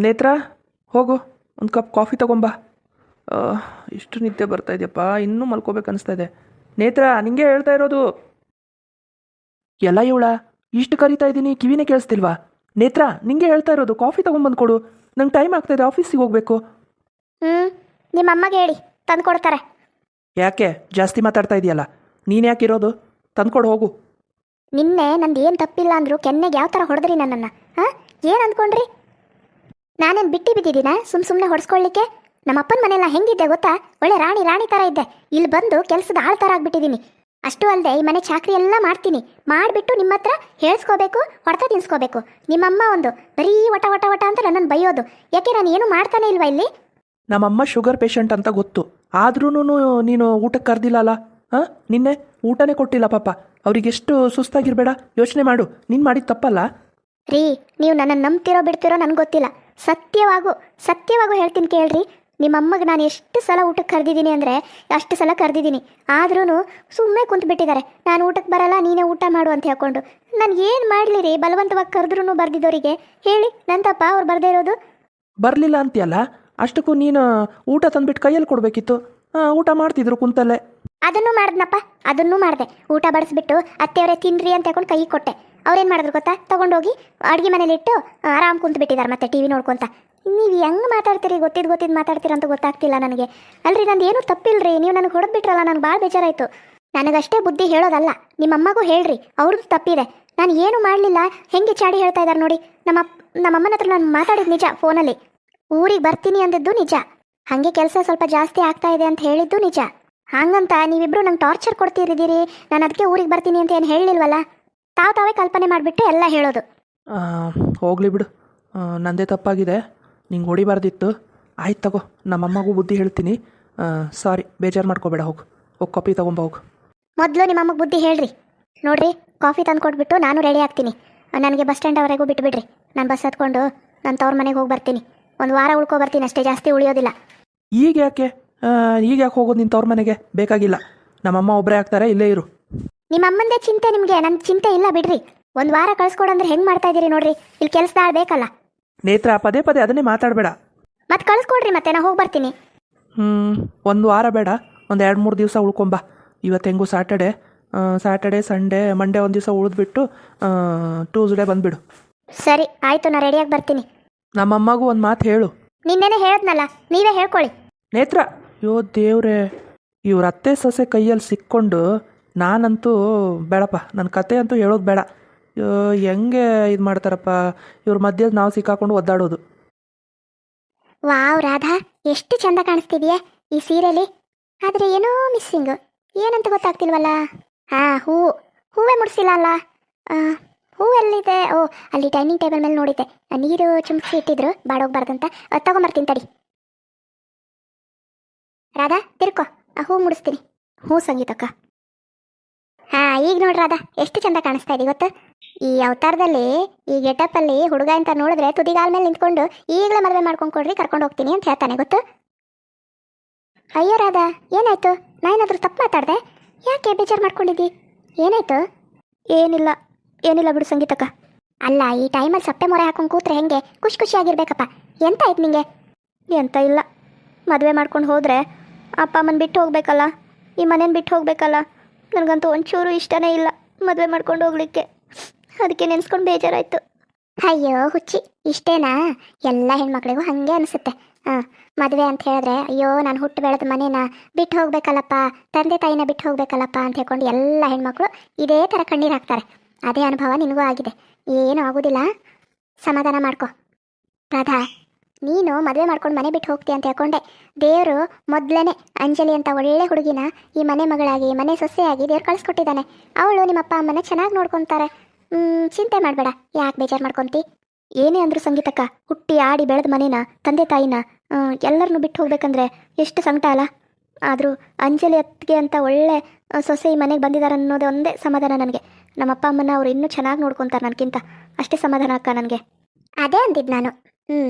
ನೇತ್ರ, ಹೋಗು, ಒಂದು ಕಪ್ ಕಾಫಿ ತಗೊಂಬಾ. ಇಷ್ಟು ನಿದ್ದೆ ಬರ್ತಾ ಇದೆಯಪ್ಪ, ಇನ್ನೂ ಮಲ್ಕೋಬೇಕು ಅನಿಸ್ತಾ ಇದೆ. ನೇತ್ರ, ನಿಂಗೆ ಹೇಳ್ತಾ ಇರೋದು. ಎಲ್ಲ ಇವಳ ಇಷ್ಟು ಕರಿತಾ ಇದ್ದೀನಿ, ಕಿವಿನೇ ಕೇಳಿಸ್ತಿಲ್ವಾ? ನೇತ್ರ, ನಿಂಗೆ ಹೇಳ್ತಾ ಇರೋದು, ಕಾಫಿ ತೊಗೊಂಬಂದು ಕೊಡು. ನಂಗೆ ಟೈಮ್ ಆಗ್ತಾಯಿದೆ, ಆಫೀಸಿಗೆ ಹೋಗಬೇಕು. ನಿಮ್ಮ ಅಮ್ಮಗೆ ಹೇಳಿ ತಂದು ಕೊಡ್ತಾರೆ. ಯಾಕೆ ಜಾಸ್ತಿ ಮಾತಾಡ್ತಾ ಇದೆಯಲ್ಲ? ನೀನು ಯಾಕೆ ಇರೋದು? ತಂದ್ಕೊಡು ಹೋಗು. ನಿನ್ನೆ ನಂದು ಏನು ತಪ್ಪಿಲ್ಲ ಅಂದರು ಕೆನ್ನೆಗೆ ಯಾವ ಥರ ಹೊಡೆದ್ರಿ ನನ್ನನ್ನು? ಹಾಂ, ಏನು ಅಂದ್ಕೊಂಡ್ರಿ? ನಾನೇನು ಬಿಟ್ಟು ಬಿದ್ದಿದ್ದೀನಾ ಸುಮ್ಮನೆ ಹೊಡೆಸ್ಕೊಳ್ಳಿಕ್ಕೆ? ನಮ್ಮ ಅಪ್ಪನ ಮನೆಯಲ್ಲ ಹೆಂಗಿದ್ದೆ ಗೊತ್ತಾ? ಒಳ್ಳೆ ರಾಣಿ ಥರ ಇದ್ದೆ. ಇಲ್ಲಿ ಬಂದು ಕೆಲಸದ ಆಳ್ ಥರ ಆಗಿಬಿಟ್ಟಿದ್ದೀನಿ. ಅಷ್ಟು ಅಲ್ಲದೆ ಈ ಮನೆ ಚಾಕ್ರಿ ಎಲ್ಲ ಮಾಡ್ತೀನಿ. ಮಾಡಿಬಿಟ್ಟು ನಿಮ್ಮ ಹತ್ರ ಹೇಳ್ಸ್ಕೋಬೇಕು, ಹೊಡೆತ ತಿನ್ಸ್ಕೋಬೇಕು. ನಿಮ್ಮಮ್ಮ ಒಂದು ಬರೀ ವಟ ವಟ ವಟ ಅಂತ ನನ್ನನ್ನು ಬೈಯೋದು. ಯಾಕೆ ನಾನು ಏನು ಮಾಡ್ತಾನೆ ಇಲ್ವಾ ಇಲ್ಲಿ? ನಮ್ಮಮ್ಮ ಶುಗರ್ ಪೇಷಂಟ್ ಅಂತ ಗೊತ್ತು, ಆದ್ರೂ ನೀನು ಊಟಕ್ಕೆ ಕರೆದಿಲ್ಲಲ್ಲ. ಹಾಂ, ನಿನ್ನೆ ಊಟನೇ ಕೊಟ್ಟಿಲ್ಲ ಪಾಪ. ಅವರಿಗೆಷ್ಟು ಸುಸ್ತಾಗಿರಬೇಡ, ಯೋಚನೆ ಮಾಡು. ನೀನು ಮಾಡಿದ ತಪ್ಪಲ್ಲ ರೀ. ನೀವು ನನ್ನನ್ನು ನಂಬ್ತಿರೋ ಬಿಡ್ತಿರೋ ನನಗೆ ಗೊತ್ತಿಲ್ಲ. ಸತ್ಯವಾಗೂ ಹೇಳ್ತೀನಿ ಕೇಳ್ರಿ. ನಿಮ್ಮಮ್ಮಗೆ ನಾನು ಎಷ್ಟು ಸಲ ಊಟಕ್ಕೆ ಕರೆದಿದ್ದೀನಿ ಅಂದರೆ ಅಷ್ಟು ಸಲ ಕರೆದಿದ್ದೀನಿ. ಆದ್ರೂ ಸುಮ್ಮನೆ ಕುಂತ್ಬಿಟ್ಟಿದ್ದಾರೆ. ನಾನು ಊಟಕ್ಕೆ ಬರಲ್ಲ, ನೀನೇ ಊಟ ಮಾಡು ಅಂತ ಹೇಳ್ಕೊಂಡು. ನಾನು ಏನು ಮಾಡಲಿ ರೀ? ಬಲವಂತವಾಗಿ ಕರೆದ್ರೂ ಬರ್ದಿದ್ದವರಿಗೆ ಹೇಳಿ, ನನ್ನ ತಪ್ಪ ಅವ್ರು ಬರದೇ ಇರೋದು? ಬರಲಿಲ್ಲ ಅಂತೀಯಲ್ಲ, ಅಷ್ಟಕ್ಕೂ ನೀನು ಊಟ ತಂದುಬಿಟ್ಟು ಕೈಯಲ್ಲಿ ಕೊಡಬೇಕಿತ್ತು. ಊಟ ಮಾಡ್ತಿದ್ರು ಕುಂತಲ್ಲೇ. ಅದನ್ನು ಮಾಡಿದೆ. ಊಟ ಬಡಿಸ್ಬಿಟ್ಟು ಅತ್ತೆಯವರೇ ತಿನ್ರಿ ಅಂತ ಹೇಳ್ಕೊಂಡು ಕೈ ಕೊಟ್ಟೆ. ಅವ್ರೇನು ಮಾಡಿದ್ರು ಗೊತ್ತಾ? ತೊಗೊಂಡೋಗಿ ಅಡುಗೆ ಮನೇಲಿ ಇಟ್ಟು ಆರಾಮ್ ಕುಂತು ಬಿಟ್ಟಿದ್ದಾರೆ ಮತ್ತೆ ಟಿ ವಿ ನೋಡ್ಕೊತ. ನೀವು ಹೆಂಗೆ ಮಾತಾಡ್ತೀರಿ? ಗೊತ್ತಿದ್ದು ಮಾತಾಡ್ತೀರ ಅಂತ ಗೊತ್ತಾಗ್ತಿಲ್ಲ ನನಗೆ. ಅಲ್ರಿ, ನಂದು ಏನೂ ತಪ್ಪಿಲ್ರಿ. ನೀವು ನನಗೆ ಹೊಡೆದ್ಬಿಟ್ರಲ್ಲ, ನನಗೆ ಭಾಳ ಬೇಜಾರಾಯಿತು. ನನಗಷ್ಟೇ ಬುದ್ಧಿ ಹೇಳೋದಲ್ಲ, ನಿಮ್ಮಮ್ಮಗೂ ಹೇಳ್ರಿ, ಅವ್ರದ್ದು ತಪ್ಪಿದೆ. ನಾನು ಏನು ಮಾಡಲಿಲ್ಲ. ಹೆಂಗೆ ಚಾಡಿ ಹೇಳ್ತಾ ಇದ್ದಾರೆ ನೋಡಿ. ನಮ್ಮಮ್ಮನ ಹತ್ರ ನಾನು ಮಾತಾಡಿದ್ದು ನಿಜ ಫೋನಲ್ಲಿ. ಊರಿಗೆ ಬರ್ತೀನಿ ಅಂದಿದ್ದು ನಿಜ. ಹಾಗೆ ಕೆಲಸ ಸ್ವಲ್ಪ ಜಾಸ್ತಿ ಆಗ್ತಾ ಇದೆ ಅಂತ ಹೇಳಿದ್ದು ನಿಜ. ಹಾಗಂತ ನೀವಿಬ್ರು ನಂಗೆ ಟಾರ್ಚರ್ ಕೊಡ್ತಿರಿದ್ದೀರಿ. ನಾನು ಅದಕ್ಕೆ ಊರಿಗೆ ಬರ್ತೀನಿ ಅಂತ ಏನು ಹೇಳಿಲ್ವಲ್ಲ. ತಾವೇ ಕಲ್ಪನೆ ಮಾಡಿಬಿಟ್ಟು ಎಲ್ಲ ಹೇಳೋದು. ಹೋಗಲಿ ಬಿಡು, ನಂದೇ ತಪ್ಪಾಗಿದೆ. ನಿಂಗೆ ಹೊಡಿಬಾರ್ದಿತ್ತು. ಆಯ್ತು ತಗೋ, ನಮ್ಮಮ್ಮಗೂ ಬುದ್ಧಿ ಹೇಳ್ತೀನಿ. ಸಾರಿ, ಬೇಜಾರು ಮಾಡ್ಕೋಬೇಡ. ಹೋಗು ಕಾಫಿ ತೊಗೊಂಬ ಹೋಗು. ಮೊದಲು ನಿಮ್ಮಮ್ಮಗೆ ಬುದ್ಧಿ ಹೇಳ್ರಿ. ನೋಡಿರಿ, ಕಾಫಿ ತಂದು ಕೊಟ್ಬಿಟ್ಟು ನಾನು ರೆಡಿ ಆಗ್ತೀನಿ. ನನಗೆ ಬಸ್ ಸ್ಟ್ಯಾಂಡವರೆಗೂ ಬಿಟ್ಟುಬಿಡ್ರಿ. ನಾನು ಬಸ್ ಹತ್ಕೊಂಡು ನಾನು ತವ್ರ ಮನೆಗೆ ಹೋಗಿ ಬರ್ತೀನಿ. ಒಂದು ವಾರ ಉಳ್ಕೊ ಬರ್ತೀನಿ ಅಷ್ಟೇ, ಜಾಸ್ತಿ ಉಳಿಯೋದಿಲ್ಲ. ಈಗ ಯಾಕೆ ಹೋಗೋದು ನಿನ್ನ ತವ್ರ ಮನೆಗೆ? ಬೇಕಾಗಿಲ್ಲ, ನಮ್ಮಮ್ಮ ಒಬ್ಬರೇ ಆಗ್ತಾರೆ, ಇಲ್ಲೇ ಇರು. ನಿಮ್ಮ ಅಮ್ಮಂದೇ ಚಿಂತೆ ನಿಮಗೆ, ನನ್ನ ಚಿಂತೆ ಇಲ್ಲ ಬಿಡ್ರಿ. ಒಂದು ವಾರ ಕಳಿಸ್ಕೊಡಂದ್ರೆ ಹೆಂಗೆ ಮಾಡ್ತಾ ಇದ್ದೀರಿ ನೋಡ್ರಿ. ಇಲ್ಲಿ ಕೆಲಸದಾಳ ಬೇಕಲ್ಲ. ನೇತ್ರ, ಪದೇ ಅದನ್ನೇ ಮಾತಾಡಬೇಡ. ಮತ್ತೆ ಕಳಿಸ್ಕೊಡ್ರಿ, ಮತ್ತೆ ನಾನು ಹೋಗಿ ಬರ್ತೀನಿ. ಒಂದು ವಾರ ಬೇಡ, ಒಂದು 2-3 ದಿವಸ ಉಳ್ಕೊಂಬ. ಇವತ್ತು ಹೆಂಗೂ ಸ್ಯಾಟರ್ಡೆ ಸಂಡೇ ಮಂಡೇ ಒಂದು ದಿವಸ ಉಳಿದ್ಬಿಟ್ಟು ಟ್ಯೂಸ್ಡೇ ಬಂದುಬಿಡು. ಸರಿ ಆಯಿತು, ನಾನು ರೆಡಿಯಾಗಿ ಬರ್ತೀನಿ. ನಮ್ಮಮ್ಮಗೂ ಒಂದು ಮಾತು ಹೇಳು. ನಿನ್ನೆನೇ ಹೇಳಿದ್ನಲ್ಲ, ನೀವೇ ಹೇಳ್ಕೊಳ್ಳಿ. ನೇತ್ರ, ಯೋ ದೇವ್ರೆ, ಇವ್ರ ಅತ್ತೆ ಸೊಸೆ ಕೈಯಲ್ಲಿ ಸಿಕ್ಕೊಂಡು ನಾನಂತೂ ಬೇಡಪ್ಪ. ನನ್ನ ಕತೆ ಅಂತೂ ಹೇಳೋದು ಬೇಡ. ಹೆಂಗೆ ಇದು ಮಾಡ್ತಾರಪ್ಪ ಇವ್ರ ಮಧ್ಯದಲ್ಲಿ ನಾವು ಸಿಕ್ಕಾಕೊಂಡು ಒದ್ದಾಡೋದು. ವಾವ್ ರಾಧಾ, ಎಷ್ಟು ಚಂದ ಕಾಣಿಸ್ತಿದೆಯೇ ಈ ಸೀರೆಲಿ. ಆದರೆ ಏನೋ ಮಿಸ್ಸಿಂಗು, ಏನಂತ ಗೊತ್ತಾಗ್ತಿಲ್ವಲ್ಲ. ಹಾಂ, ಹೂವೇ ಮುಡಿಸಿಲ್ಲ ಅಲ್ಲ. ಹೂವೆಲ್ಲಿದೆ? ಓ, ಅಲ್ಲಿ ಡೈನಿಂಗ್ ಟೇಬಲ್ ಮೇಲೆ ನೋಡಿದ್ದೆ. ನೀರು ಚುಮ್ಸಿ ಇಟ್ಟಿದ್ರು, ಬಾಡೋಗ್ಬಾರ್ದಂತ. ತಗೊಂಬರ್ತೀನಿ ತಡಿ. ರಾಧಾ, ತಿರ್ಕೋ, ಹೂ ಮುಡಿಸ್ತೀನಿ. ಹ್ಞೂ ಸಂಗೀತಕ್ಕ. ಹಾಂ, ಈಗ ನೋಡ್ರಿ ರಾಧಾ, ಎಷ್ಟು ಚಂದ ಕಾಣಿಸ್ತಾ ಇದೆ ಗೊತ್ತು. ಈ ಅವತಾರದಲ್ಲಿ, ಈ ಗೆಟಪ್ಪಲ್ಲಿ ಹುಡುಗ ಅಂತ ನೋಡಿದ್ರೆ ತುದಿಗಾಲ ಮೇಲೆ ನಿಂತ್ಕೊಂಡು ಈಗಲೇ ಮದುವೆ ಮಾಡ್ಕೊಂಡು ಕೊಡ್ರಿ, ಕರ್ಕೊಂಡು ಹೋಗ್ತೀನಿ ಅಂತ ಹೇಳ್ತಾನೆ ಗೊತ್ತು. ಅಯ್ಯೋ ರಾಧಾ, ಏನಾಯ್ತು? ನಾನೇನಾದರೂ ತಪ್ಪು ಮಾತಾಡಿದೆ? ಯಾಕೆ ಬೇಜಾರು ಮಾಡ್ಕೊಂಡಿದ್ದಿ? ಏನಾಯ್ತು? ಏನಿಲ್ಲ ಬಿಡು ಸಂಗೀತಕ್ಕ. ಅಲ್ಲ, ಈ ಟೈಮಲ್ಲಿ ಸಪ್ಪೆ ಮೊರೆ ಹಾಕೊಂಡು ಕೂತ್ರೆ ಹೆಂಗೆ? ಖುಷಿಯಾಗಿರ್ಬೇಕಪ್ಪ. ಎಂತ ಆಯ್ತು ನಿಂಗೆ? ಎಂತ ಇಲ್ಲ, ಮದುವೆ ಮಾಡ್ಕೊಂಡು ಹೋದರೆ ಅಪ್ಪ ಅಮ್ಮನ ಬಿಟ್ಟು ಹೋಗ್ಬೇಕಲ್ಲ, ಈ ಮನೇನ ಬಿಟ್ಟು ಹೋಗ್ಬೇಕಲ್ಲ. ನನಗಂತೂ ಒಂಚೂರು ಇಷ್ಟನೇ ಇಲ್ಲ ಮದುವೆ ಮಾಡ್ಕೊಂಡು ಹೋಗ್ಲಿಕ್ಕೆ. ಅದಕ್ಕೆ ನೆನೆಸ್ಕೊಂಡು ಬೇಜಾರಾಯಿತು. ಅಯ್ಯೋ ಹುಚ್ಚಿ, ಇಷ್ಟೇನಾ? ಎಲ್ಲ ಹೆಣ್ಮಕ್ಳಿಗೂ ಹಾಗೆ ಅನಿಸುತ್ತೆ. ಮದುವೆ ಅಂತ ಹೇಳಿದ್ರೆ ಅಯ್ಯೋ ನಾನು ಹುಟ್ಟು ಬೆಳೆದ ಮನೇನ ಬಿಟ್ಟು ಹೋಗ್ಬೇಕಲ್ಲಪ್ಪ, ತಂದೆ ತಾಯಿನ ಬಿಟ್ಟು ಹೋಗ್ಬೇಕಲ್ಲಪ್ಪ ಅಂತ ಹೇಳ್ಕೊಂಡು ಎಲ್ಲ ಹೆಣ್ಮಕ್ಳು ಇದೇ ಥರ ಕಣ್ಣೀರು ಹಾಕ್ತಾರೆ. ಅದೇ ಅನುಭವ ನಿನಗೂ ಆಗಿದೆ. ಏನೂ ಆಗೋದಿಲ್ಲ, ಸಮಾಧಾನ ಮಾಡ್ಕೊ. ರಾಧಾ, ನೀನು ಮದುವೆ ಮಾಡ್ಕೊಂಡು ಮನೆ ಬಿಟ್ಟು ಹೋಗ್ತೀಯ ಅಂತ ಹೇಳ್ಕೊಂಡೆ. ದೇವರು ಮೊದಲೇ ಅಂಜಲಿ ಅಂತ ಒಳ್ಳೆ ಹುಡುಗಿನ ಈ ಮನೆ ಮಗಳಾಗಿ, ಮನೆ ಸೊಸೆಯಾಗಿ ದೇವ್ರು ಕಳಿಸ್ಕೊಟ್ಟಿದ್ದಾನೆ. ಅವಳು ನಿಮ್ಮ ಅಪ್ಪ ಅಮ್ಮನ ಚೆನ್ನಾಗಿ ನೋಡ್ಕೊತಾರೆ. ಚಿಂತೆ ಮಾಡಬೇಡ, ಯಾಕೆ ಬೇಜಾರು ಮಾಡ್ಕೊತಿ? ಏನೇ ಅಂದರೂ ಸಂಗೀತಕ್ಕ, ಹುಟ್ಟಿ ಆಡಿ ಬೆಳೆದ ಮನೇನ, ತಂದೆ ತಾಯಿನ ಎಲ್ಲರನ್ನೂ ಬಿಟ್ಟು ಹೋಗ್ಬೇಕಂದ್ರೆ ಎಷ್ಟು ಸಂಕಟ ಅಲ್ಲ. ಆದರೂ ಅಂಜಲಿ ಅತ್ತಿಗೆ ಅಂತ ಒಳ್ಳೆ ಸೊಸೆ ಈ ಮನೆಗೆ ಬಂದಿದ್ದಾರೆ ಅನ್ನೋದೇ ಒಂದೇ ಸಮಾಧಾನ ನನಗೆ. ನಮ್ಮ ಅಪ್ಪ ಅಮ್ಮನ ಅವ್ರು ಇನ್ನೂ ಚೆನ್ನಾಗಿ ನೋಡ್ಕೊತಾರೆ ನನಗಿಂತ, ಅಷ್ಟೇ ಸಮಾಧಾನ ಅಕ್ಕ ನನಗೆ. ಅದೇ ಅಂತಿದ್ದು ನಾನು.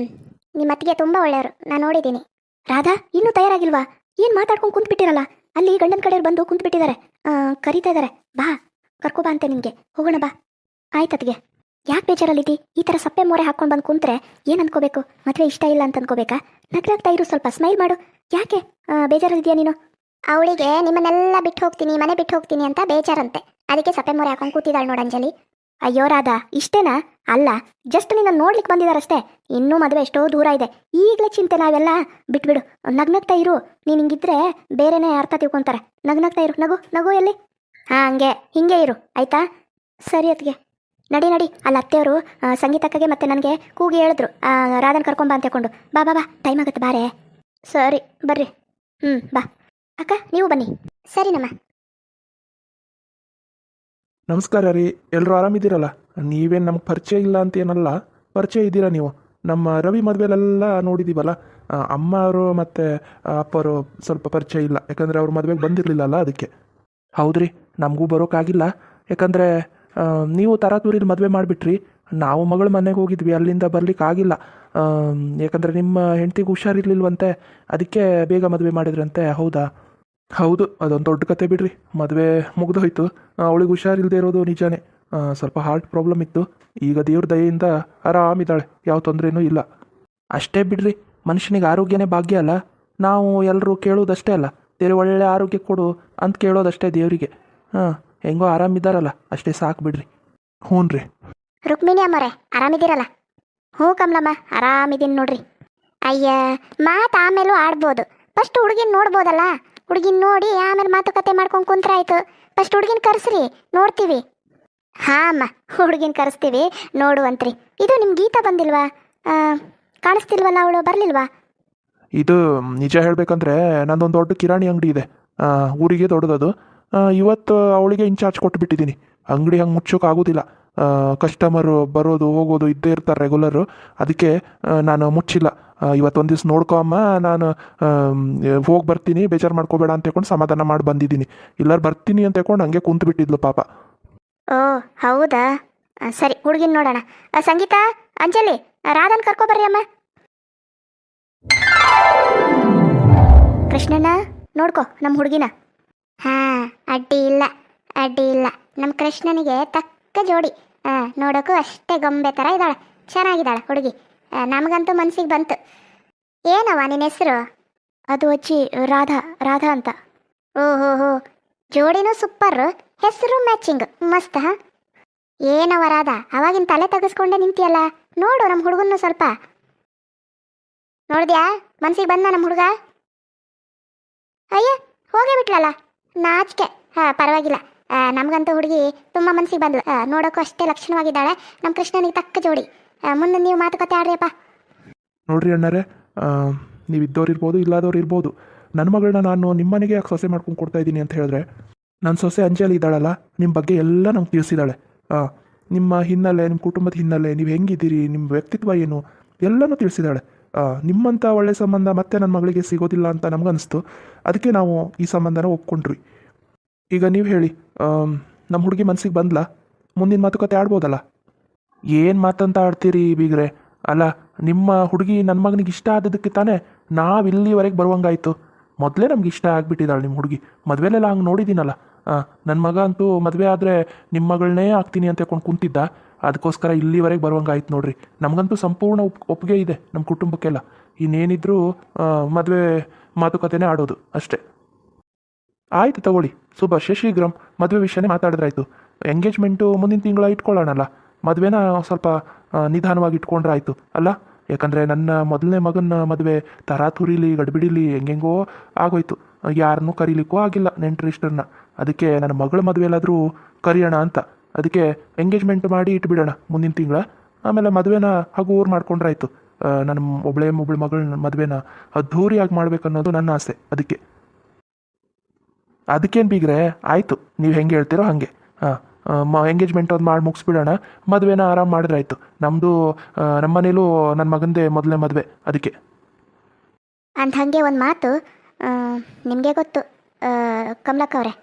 ನಿಮ್ಮ ಅತ್ತಿಗೆ ತುಂಬ ಒಳ್ಳೆಯವರು, ನಾನು ನೋಡಿದ್ದೀನಿ. ರಾಧಾ, ಇನ್ನೂ ತಯಾರಾಗಿಲ್ವಾ? ಏನು ಮಾತಾಡ್ಕೊಂಡು ಕುಂತ್ಬಿಟ್ಟಿರಲ್ಲ? ಅಲ್ಲಿ ಗಂಡನ ಕಡೆಯವ್ರು ಬಂದು ಕುಂತ್ಬಿಟ್ಟಿದ್ದಾರೆ, ಕರೀತಾ ಇದ್ದಾರೆ. ಬಾ, ಕರ್ಕೊಬಾ ಅಂತೆ ನಿನಗೆ. ಹೋಗೋಣ ಬಾ. ಆಯ್ತು ಅತ್ತಿಗೆ. ಯಾಕೆ ಬೇಜಾರಲ್ಲಿದ್ದಿ? ಈ ಥರ ಸಪ್ಪೆ ಮೋರೆ ಹಾಕ್ಕೊಂಡು ಬಂದು ಕುಂತ್ರೆ ಏನು ಅನ್ಕೋಬೇಕು? ಮದುವೆ ಇಷ್ಟ ಇಲ್ಲ ಅಂತ ಅನ್ಕೋಬೇಕಾ? ನಗ್ನಾಗ್ತಾ ಇರು, ಸ್ವಲ್ಪ ಸ್ಮೈಲ್ ಮಾಡು. ಯಾಕೆ ಬೇಜಾರಲ್ಲಿದ್ಯಾ ನೀನು? ಅವಳಿಗೆ ನಿಮ್ಮನ್ನೆಲ್ಲ ಬಿಟ್ಟು ಹೋಗ್ತೀನಿ, ಮನೆ ಬಿಟ್ಟು ಹೋಗ್ತೀನಿ ಅಂತ ಬೇಜಾರಂತೆ. ಅದಕ್ಕೆ ಸಪ್ಪೆ ಮೊರೆ ಹಾಕೊಂಡು ಕೂತಿದ್ದಾಳೆ ನೋಡು ಅಂಜಲಿ. ಅಯ್ಯೋ ರಾಧಾ, ಇಷ್ಟೇನಾ? ಅಲ್ಲ, ಜಸ್ಟ್ ನಿನ್ನ ನೋಡ್ಲಿಕ್ಕೆ ಬಂದಿದ್ದಾರಷ್ಟೇ. ಇನ್ನೂ ಮದುವೆ ಎಷ್ಟೋ ದೂರ ಇದೆ. ಈಗಲೇ ಚಿಂತೆ ನಾವೆಲ್ಲ ಬಿಟ್ಬಿಡು. ನಗ್ನಗ್ತಾ ಇರು. ನೀನು ಹಿಂಗಿದ್ರೆ ಬೇರೆನೇ ಅರ್ಥ ತಿಳ್ಕೊಂತಾರೆ. ನಗ್ನಗ್ತಾ ಇರು. ನಗು ನಗು ಎಲ್ಲಿ? ಹಂಗೆ ಹಿಂಗೆ ಇರು, ಆಯ್ತಾ? ಸರಿ ಅತ್ತಿಗೆ. ನಡಿ ನಡಿ. ಅಲ್ಲಿ ಅತ್ತೆಯವರು ಸಂಗೀತಕ್ಕಗೆ ಮತ್ತೆ ನನಗೆ ಕೂಗಿ ಹೇಳಿದ್ರು, ರಾಧನ್ ಕರ್ಕೊಂಬ ಅಂತ ಹೇಳ್ಕೊಂಡು. ಬಾ ಬಾ ಬಾ, ಟೈಮ್ ಆಗುತ್ತೆ, ಬಾರೇ. ಸರಿ ಬರ್ರಿ. ಬಾ ಅಕ್ಕ, ನೀವು ಬನ್ನಿ. ಸರಿನಮ್ಮ. ನಮಸ್ಕಾರ ರೀ, ಎಲ್ಲರೂ ಆರಾಮಿದ್ದೀರಲ್ಲ? ನೀವೇನು ನಮ್ಗೆ ಪರಿಚಯ ಇಲ್ಲ ಅಂತ ಏನಲ್ಲ, ಪರಿಚಯ ಇದ್ದೀರಾ ನೀವು. ನಮ್ಮ ರವಿ ಮದುವೆಲೆಲ್ಲ ನೋಡಿದ್ದೀವಲ್ಲ, ಅಮ್ಮವರು ಮತ್ತು ಅಪ್ಪವರು ಸ್ವಲ್ಪ ಪರಿಚಯ ಇಲ್ಲ, ಯಾಕಂದರೆ ಅವ್ರ ಮದುವೆಗೆ ಬಂದಿರಲಿಲ್ಲಲ್ಲ, ಅದಕ್ಕೆ. ಹೌದ್ರಿ, ನಮಗೂ ಬರೋಕ್ಕಾಗಿಲ್ಲ. ಯಾಕಂದರೆ ನೀವು ತರಾತೂರಿಲಿ ಮದುವೆ ಮಾಡಿಬಿಟ್ರಿ. ನಾವು ಮಗಳ ಮನೆಗೆ ಹೋಗಿದ್ವಿ, ಅಲ್ಲಿಂದ ಬರ್ಲಿಕ್ಕಾಗಿಲ್ಲ. ಯಾಕಂದರೆ ನಿಮ್ಮ ಹೆಂಡ್ತಿಗೆ ಹುಷಾರಿರ್ಲಿಲ್ವಂತೆ, ಅದಕ್ಕೆ ಬೇಗ ಮದುವೆ ಮಾಡಿದ್ರಂತೆ. ಹೌದಾ? ಹೌದು, ಅದೊಂದು ದೊಡ್ಡ ಕತೆ ಬಿಡ್ರಿ. ಮದುವೆ ಮುಗಿದೋಯ್ತು. ಅವಳಿಗೆ ಹುಷಾರಿಲ್ಲದೆ ಇರೋದು ನಿಜಾನೇ. ಸ್ವಲ್ಪ ಹಾರ್ಟ್ ಪ್ರಾಬ್ಲಮ್ ಇತ್ತು. ಈಗ ದೇವ್ರ ದಯೆಯಿಂದ ಆರಾಮಿದ್ದಾಳೆ, ಯಾವ ತೊಂದರೆನೂ ಇಲ್ಲ. ಅಷ್ಟೇ ಬಿಡ್ರಿ, ಮನುಷ್ಯನಿಗೆ ಆರೋಗ್ಯನೇ ಭಾಗ್ಯ ಅಲ್ಲ. ನಾವು ಎಲ್ಲರೂ ಕೇಳೋದಷ್ಟೇ ಅಲ್ಲ, ದೇವ್ರು ಒಳ್ಳೆ ಆರೋಗ್ಯ ಕೊಡು ಅಂತ ಕೇಳೋದಷ್ಟೇ ದೇವರಿಗೆ. ಹೆಂಗೋ ಆರಾಮಿದ್ದಾರಲ್ಲ, ಅಷ್ಟೇ ಸಾಕು ಬಿಡ್ರಿ. ಹ್ಞೂ ರೀ. ರುಕ್ಮಿಣಿ ಅಮ್ಮರೇ, ಆರಾಮಿದ್ದೀರಲ್ಲ? ಹ್ಞೂ ಕಮಲಮ್ಮ, ಆರಾಮಿದ್ದೀನಿ ನೋಡ್ರಿ. ಅಯ್ಯ, ಮಾತು ಆಮೇಲೂ ಆಡ್ಬೋದು. ಫಸ್ಟ್ ಹುಡುಗಿನ ನೋಡ್ಬೋದಲ್ಲ. ಹುಡುಗಿನ ನೋಡಿ ಆಮೇಲೆ ಮಾತುಕತೆ ಮಾಡ್ಕೊಂಡು ಕುಂತ್ರಾಯ್ತು. ಫಸ್ಟ್ ಹುಡುಗಿನ ಕರೆಸ್ರಿ, ನೋಡ್ತೀವಿ. ಹಾಂ ಅಮ್ಮ, ಹುಡುಗಿನ ಕರೆಸ್ತೀವಿ, ನೋಡುವಂತ್ರಿ. ಇದು ನಿಮ್ಮ ಗೀತಾ ಬಂದಿಲ್ವಾ? ಕಾಣಿಸ್ತಿಲ್ವಲ್ಲ, ಅವಳು ಬರಲಿಲ್ವಾ? ಇದು ನಿಜ ಹೇಳಬೇಕಂದ್ರೆ ನಂದೊಂದು ದೊಡ್ಡ ಕಿರಾಣಿ ಅಂಗಡಿ ಇದೆ, ಊರಿಗೆ ದೊಡ್ಡದದು. ಇವತ್ತು ಅವಳಿಗೆ ಇನ್ಚಾರ್ಜ್ ಕೊಟ್ಟುಬಿಟ್ಟಿದ್ದೀನಿ. ಅಂಗಡಿ ಹಂಗೆ ಮುಚ್ಚೋಕ್ಕಾಗೋದಿಲ್ಲ. ಕಸ್ಟಮರು ಬರೋದು ಹೋಗೋದು ಇದ್ದೇ ಇರ್ತಾರೆ ರೆಗ್ಯುಲರು. ಅದಕ್ಕೆ ನಾನು ಮುಚ್ಚಿಲ್ಲ. ಇವತ್ತೊಂದು ದಿವ್ಸ ನೋಡ್ಕೊ ಅಮ್ಮ, ನಾನು ಹೋಗಿ ಬರ್ತೀನಿ, ಬೇಜಾರು ಮಾಡ್ಕೋಬೇಡ ಅಂತ ಹೇಳ್ಕೊಂಡು ಸಮಾಧಾನ ಮಾಡಿ ಬಂದಿದ್ದೀನಿ. ಇಲ್ಲಾರು ಬರ್ತೀನಿ ಅಂತ ಹೇಳ್ಕೊಂಡು ಹಂಗೆ ಕುಂತು ಬಿಟ್ಟಿದ್ಲು ಪಾಪ. ಓ ಹೌದಾ? ಸರಿ, ಹುಡುಗಿನ ನೋಡೋಣ. ಸಂಗೀತ, ಅಂಜಲಿ, ರಾಧನ್ ಕರ್ಕೊಬರ್ರಿ ಅಮ್ಮ. ಕೃಷ್ಣಣ್ಣ, ನೋಡ್ಕೊ ನಮ್ಮ ಹುಡುಗಿನ. ಹಾಂ, ಅಡ್ಡಿ ಇಲ್ಲ, ಅಡ್ಡಿ ಇಲ್ಲ. ನಮ್ಮ ಕೃಷ್ಣನಿಗೆ ತಕ್ಕ ಜೋಡಿ. ನೋಡೋಕ್ಕೂ ಅಷ್ಟೇ ಗೊಂಬೆ ಥರ ಇದ್ದಾಳೆ, ಚೆನ್ನಾಗಿದ್ದಾಳೆ ಹುಡುಗಿ. ನಮಗಂತೂ ಮನಸ್ಸಿಗೆ ಬಂತು. ಏನವ ನಿನ್ನ ಹೆಸರು? ಅದು ಅಜ್ಜಿ, ರಾಧಾ, ರಾಧಾ ಅಂತ. ಓಹೋ, ಜೋಡಿನೂ ಸೂಪರ್, ಹೆಸರು ಮ್ಯಾಚಿಂಗ್, ಮಸ್ತ್. ಹಾಂ, ಏನವ ರಾಧಾ, ಅವಾಗಿನ ತಲೆ ತೆಗೆಸ್ಕೊಂಡೆ ನಿಂತಿಯಲ್ಲ. ನೋಡು ನಮ್ಮ ಹುಡುಗನ್ನು ಸ್ವಲ್ಪ. ನೋಡಿದ್ಯಾ, ಮನ್ಸಿಗೆ ಬಂದ ನಮ್ಮ ಹುಡುಗ? ಅಯ್ಯ, ಹೋಗೇ ಬಿಟ್ಲಲ್ಲ, ನಾಚಿಕೆ. ಪರವಾಗಿಲ್ಲ, ನಮಗಂತೂ ಹುಡುಗಿ ತುಂಬ ಮನ್ಸಿಗೆ ಬಂದ್ಲು. ನೋಡೋಕ್ಕೂ ಅಷ್ಟೇ ಲಕ್ಷಣವಾಗಿದ್ದಾಳೆ. ನಮ್ಮ ಕೃಷ್ಣನಿಗೆ ತಕ್ಕ ಜೋಡಿ. ಮುಂದೆ ನೀವು ಮಾತುಕತೆ ಆಡ್ರಿಯಪ್ಪ. ನೋಡ್ರಿ ಅಣ್ಣರೇ, ನೀವು ಇದ್ದವ್ರು ಇರ್ಬೋದು, ಇಲ್ಲದವ್ರು ಇರ್ಬೋದು. ನನ್ನ ಮಗಳನ್ನ ನಾನು ನಿಮ್ಮ ಮನೆಗೆ ಯಾಕೆ ಸೊಸೆ ಮಾಡ್ಕೊಂಡು ಕೊಡ್ತಾ ಇದ್ದೀನಿ ಅಂತ ಹೇಳಿದ್ರೆ, ನನ್ನ ಸೊಸೆ ಅಂಜಲಿ ಇದ್ದಾಳಲ್ಲ, ನಿಮ್ಮ ಬಗ್ಗೆ ಎಲ್ಲ ನಂಗೆ ತಿಳಿಸಿದ್ದಾಳೆ. ನಿಮ್ಮ ಹಿನ್ನೆಲೆ, ನಿಮ್ಮ ಕುಟುಂಬದ ಹಿನ್ನೆಲೆ, ನೀವು ಹೆಂಗಿದ್ದೀರಿ, ನಿಮ್ಮ ವ್ಯಕ್ತಿತ್ವ ಏನು, ಎಲ್ಲನೂ ತಿಳಿಸಿದ್ದಾಳೆ. ನಿಮ್ಮಂಥ ಒಳ್ಳೆ ಸಂಬಂಧ ಮತ್ತೆ ನನ್ನ ಮಗಳಿಗೆ ಸಿಗೋದಿಲ್ಲ ಅಂತ ನಮಗನ್ನಿಸ್ತು. ಅದಕ್ಕೆ ನಾವು ಈ ಸಂಬಂಧನ ಒಪ್ಕೊಂಡ್ರಿ. ಈಗ ನೀವು ಹೇಳಿ, ನಮ್ಮ ಹುಡುಗಿ ಮನಸ್ಸಿಗೆ ಬಂದ್ಲ? ಮುಂದಿನ ಮಾತುಕತೆ ಆಡ್ಬೋದಲ್ಲ? ಏನು ಮಾತಂತ ಆಡ್ತೀರಿ ಬೀಗ್ರೆ? ಅಲ್ಲ, ನಿಮ್ಮ ಹುಡುಗಿ ನನ್ನ ಮಗನಿಗೆ ಇಷ್ಟ ಆದದಕ್ಕೆ ತಾನೇ ನಾವು ಇಲ್ಲಿವರೆಗೆ ಬರುವಂಗಾಯ್ತು. ಮೊದಲೇ ನಮ್ಗೆ ಇಷ್ಟ ಆಗಿಬಿಟ್ಟಿದ್ದಾಳೆ ನಿಮ್ಮ ಹುಡುಗಿ. ಮದುವೆಲೆಲ್ಲ ಹಂಗೆ ನೋಡಿದ್ದೀನಲ್ಲ. ನನ್ನ ಮಗ ಅಂತೂ ಮದುವೆ ಆದರೆ ನಿಮ್ಮ ಮಗಳನ್ನೇ ಆಗ್ತೀನಿ ಅಂತ ಹೇಳ್ಕೊಂಡು ಕುಂತಿದ್ದ. ಅದಕ್ಕೋಸ್ಕರ ಇಲ್ಲಿವರೆಗೆ ಬರುವಂಗಾಯ್ತು ನೋಡ್ರಿ. ನಮಗಂತೂ ಸಂಪೂರ್ಣ ಒಪ್ಪಿಗೆ ಇದೆ ನಮ್ಮ ಕುಟುಂಬಕ್ಕೆಲ್ಲ. ಇನ್ನೇನಿದ್ರೂ ಮದುವೆ ಮಾತುಕತೆನೇ ಆಡೋದು ಅಷ್ಟೇ. ಆಯಿತು ತಗೊಳ್ಳಿ, ಶುಭಾಶಯ ಶೀಘ್ರಂ. ಮದುವೆ ವಿಷಯನೇ ಮಾತಾಡಿದ್ರಾಯ್ತು. ಎಂಗೇಜ್ಮೆಂಟು ಮುಂದಿನ ತಿಂಗಳ ಇಟ್ಕೊಳ್ಳೋಣಲ್ಲ. ಮದುವೆನ ಸ್ವಲ್ಪ ನಿಧಾನವಾಗಿ ಇಟ್ಕೊಂಡ್ರೆ ಆಯಿತು ಅಲ್ಲ? ಯಾಕಂದರೆ ನನ್ನ ಮೊದಲನೇ ಮಗನ ಮದುವೆ ತರಾತುರಿಲಿ ಗಡ್ಬಿಡಿಲಿ ಹೆಂಗೆಂಗೋ ಆಗೋಯ್ತು. ಯಾರನ್ನೂ ಕರೀಲಿಕ್ಕೂ ಆಗಿಲ್ಲ ನೆಂಟರಿಷ್ಟರನ್ನ. ಅದಕ್ಕೆ ನನ್ನ ಮಗಳ ಮದುವೆಲ್ಲಾದರೂ ಕರೆಯೋಣ ಅಂತ. ಅದಕ್ಕೆ ಎಂಗೇಜ್ಮೆಂಟ್ ಮಾಡಿ ಇಟ್ಬಿಡೋಣ ಮುಂದಿನ ತಿಂಗಳ. ಆಮೇಲೆ ಮದುವೆನ ಹಗೂರು ಮಾಡ್ಕೊಂಡ್ರಾಯ್ತು. ನನ್ನ ಒಬ್ಬಳು ಮಗಳ ಮದುವೆನ ಅದ್ಧೂರಿಯಾಗಿ ಮಾಡ್ಬೇಕನ್ನೋದು ನನ್ನ ಆಸೆ. ಅದಕ್ಕೇನು ಬೀಗ್ರೆ, ಆಯಿತು, ನೀವು ಹೆಂಗೆ ಹೇಳ್ತೀರೋ ಹಾಗೆ. ಎಂಗೇಜ್ಮೆಂಟ್ ಒಂದು ಮಾಡಿ ಮುಗಿಸ್ಬಿಡೋಣ, ಮದುವೆನ ಆರಾಮ್ ಮಾಡಿದ್ರಾಯ್ತು. ನಮ್ಮದು ನಮ್ಮ ಮನೇಲೂ ನನ್ನ ಮಗಂದೇ ಮೊದಲನೇ ಮದುವೆ. ಅದಕ್ಕೆ ಅಂತ ಹಾಗೆ ಒಂದು ಮಾತು, ನಿಮಗೆ ಗೊತ್ತು ಕಮಲಕ್ಕ ಅವರೇ,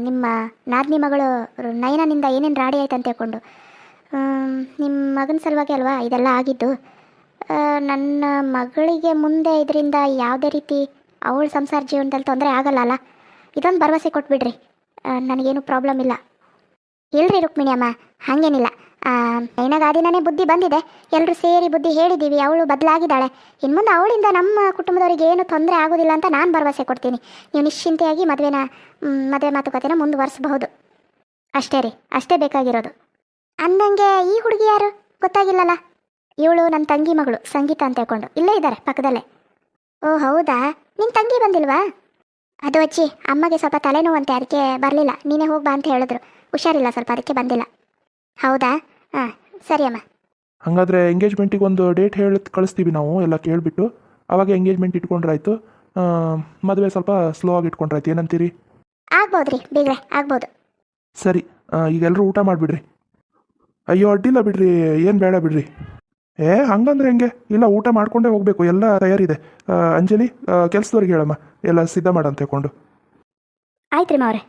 ನಿಮ್ಮ ನಾದಿನಿ ಮಗಳು ನಯನನಿಂದ ಏನೇನು ರಾಡಿ ಆಯ್ತು ಅಂತ ಹೇಳ್ಕೊಂಡು. ನಿಮ್ಮ ಮಗನ ಸಲುವಾಗಿ ಅಲ್ವಾ ಇದೆಲ್ಲ ಆಗಿದ್ದು. ನನ್ನ ಮಗಳಿಗೆ ಮುಂದೆ ಇದರಿಂದ ಯಾವುದೇ ರೀತಿ ಅವಳ ಸಂಸಾರ ಜೀವನದಲ್ಲಿ ತೊಂದರೆ ಆಗಲ್ಲ. ಇದೊಂದು ಭರವಸೆ ಕೊಟ್ಬಿಡ್ರಿ, ನನಗೇನು ಪ್ರಾಬ್ಲಮ್ ಇಲ್ಲ. ಇಲ್ರಿ ರುಕ್ಮಿಣಿ ಅಮ್ಮ, ಹಾಗೇನಿಲ್ಲ. ನೈನಾಗಾದಿನೇ ಬುದ್ಧಿ ಬಂದಿದೆ, ಎಲ್ಲರೂ ಸೇರಿ ಬುದ್ಧಿ ಹೇಳಿದ್ದೀವಿ, ಅವಳು ಬದಲಾಗಿದ್ದಾಳೆ. ಇನ್ನು ಮುಂದೆ ಅವಳಿಂದ ನಮ್ಮ ಕುಟುಂಬದವರಿಗೆ ಏನು ತೊಂದರೆ ಆಗೋದಿಲ್ಲ ಅಂತ ನಾನು ಭರವಸೆ ಕೊಡ್ತೀನಿ. ನೀವು ನಿಶ್ಚಿಂತೆಯಾಗಿ ಮದುವೆ ಮಾತುಕತೆನ ಮುಂದುವರಿಸಬಹುದು. ಅಷ್ಟೇ ರೀ, ಅಷ್ಟೇ ಬೇಕಾಗಿರೋದು. ಅಂದಂಗೆ ಈ ಹುಡುಗಿ ಯಾರು ಗೊತ್ತಾಗಿಲ್ಲಲ್ಲ? ಇವಳು ನನ್ನ ತಂಗಿ ಮಗಳು ಸಂಗೀತ ಅಂತ ಹೇಳ್ಕೊಂಡು ಇಲ್ಲೇ ಇದ್ದಾರೆ ಪಕ್ಕದಲ್ಲೇ. ಓ ಹೌದಾ, ನಿನ್ನ ತಂಗಿ ಬಂದಿಲ್ವಾ? ಅದು ಅಜ್ಜಿ, ಅಮ್ಮಗೆ ಸ್ವಲ್ಪ ತಲೆನೋವಂತೆ, ಅದಕ್ಕೆ ಬರಲಿಲ್ಲ. ನೀನೇ ಹೋಗ್ಬಾ ಅಂತ ಹೇಳಿದ್ರು, ಹುಷಾರಿಲ್ಲ ಸ್ವಲ್ಪ, ಅದಕ್ಕೆ ಬಂದಿಲ್ಲ. ಹೌದಾ, ಹಾಂ ಸರಿ ಅಮ್ಮ. ಹಾಗಾದರೆ ಎಂಗೇಜ್ಮೆಂಟಿಗೆ ಒಂದು ಡೇಟ್ ಹೇಳಿ ಕಳಿಸ್ತೀವಿ ನಾವು, ಎಲ್ಲ ಕೇಳಿಬಿಟ್ಟು ಆವಾಗ ಎಂಗೇಜ್ಮೆಂಟ್ ಇಟ್ಕೊಂಡ್ರಾಯ್ತು. ಮದುವೆ ಸ್ವಲ್ಪ ಸ್ಲೋ ಆಗಿ ಇಟ್ಕೊಂಡ್ರಾಯ್ತು, ಏನಂತೀರಿ? ಆಗ್ಬೋದು ರೀ ಬೀಗ್ರೆ, ಆಗ್ಬೋದು. ಸರಿ, ಈಗ ಎಲ್ಲರೂ ಊಟ ಮಾಡಿಬಿಡ್ರಿ. ಅಯ್ಯೋ ಅಡ್ಡಿಲ್ಲ ಬಿಡ್ರಿ, ಏನು ಬೇಡ ಬಿಡ್ರಿ. ಹಂಗಂದ್ರೆ ಹೆಂಗೆ? ಇಲ್ಲ, ಊಟ ಮಾಡ್ಕೊಂಡೇ ಹೋಗಬೇಕು, ಎಲ್ಲ ತಯಾರಿದೆ. ಅಂಜಲಿ, ಕೆಲಸದವ್ರಿಗೆ ಹೇಳಮ್ಮ ಎಲ್ಲ ಸಿದ್ಧ ಮಾಡಂತ ಹೇಳ್ಕೊಂಡು. ಆಯ್ತು ರೀ ಮಾವ್ರೆ.